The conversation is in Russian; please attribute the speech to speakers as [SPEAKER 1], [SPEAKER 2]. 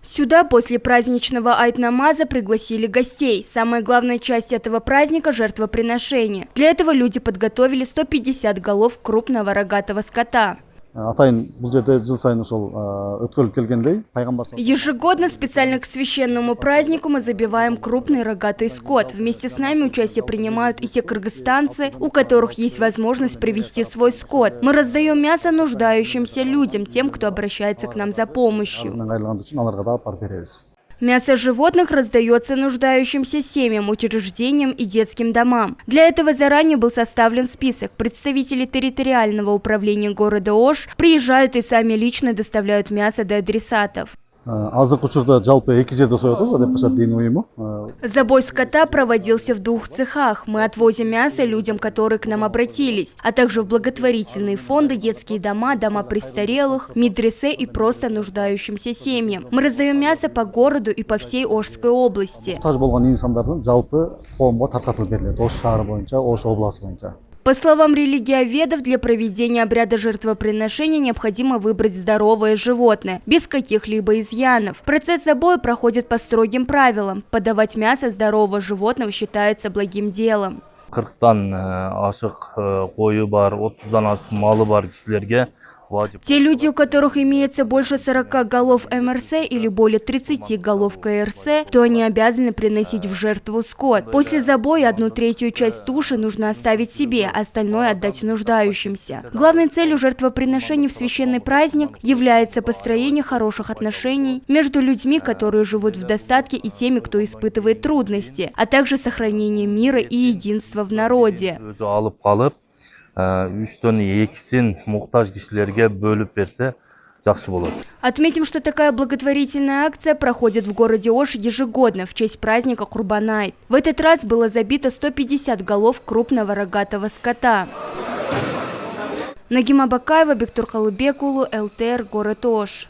[SPEAKER 1] Сюда после праздничного айт-намаза пригласили гостей. Самая главная часть этого праздника – жертвоприношение. Для этого люди подготовили 150 голов крупного рогатого скота. Ежегодно специально к священному празднику мы забиваем крупный рогатый скот. Вместе с нами участие принимают и те кыргызстанцы, у которых есть возможность привезти свой скот. Мы раздаем мясо нуждающимся людям, тем, кто обращается к нам за помощью. Мясо животных раздается нуждающимся семьям, учреждениям и детским домам. Для этого заранее был составлен список. Представители территориального управления города Ош приезжают и сами лично доставляют мясо до адресатов. Забой скота проводился в 2 цехах. Мы отвозим мясо людям, которые к нам обратились, а также в благотворительные фонды, детские дома, дома престарелых, медресе и просто нуждающимся семьям. Мы раздаем мясо по городу и по всей Ошской области. По словам религиоведов, для проведения обряда жертвоприношения необходимо выбрать здоровое животное, без каких-либо изъянов. Процесс забоя проходит по строгим правилам. Подавать мясо здорового животного считается благим делом.
[SPEAKER 2] 40-тан ашык кою бар, 30-дан ашык малы бар кишилерге
[SPEAKER 1] те люди, у которых имеется больше 40 голов МРС или более 30 голов КРС, то они обязаны приносить в жертву скот. После забоя 1/3 часть туши нужно оставить себе, а остальное отдать нуждающимся. Главной целью жертвоприношений в священный праздник является построение хороших отношений между людьми, которые живут в достатке, и теми, кто испытывает трудности, а также сохранение мира и единства в народе. Отметим, что такая благотворительная акция проходит в городе Ош ежегодно в честь праздника Курбан-айт. В этот раз было забито 150 голов крупного рогатого скота. Нагима Бакаева, Бектур Халыбекулу, ЛТР, город Ош.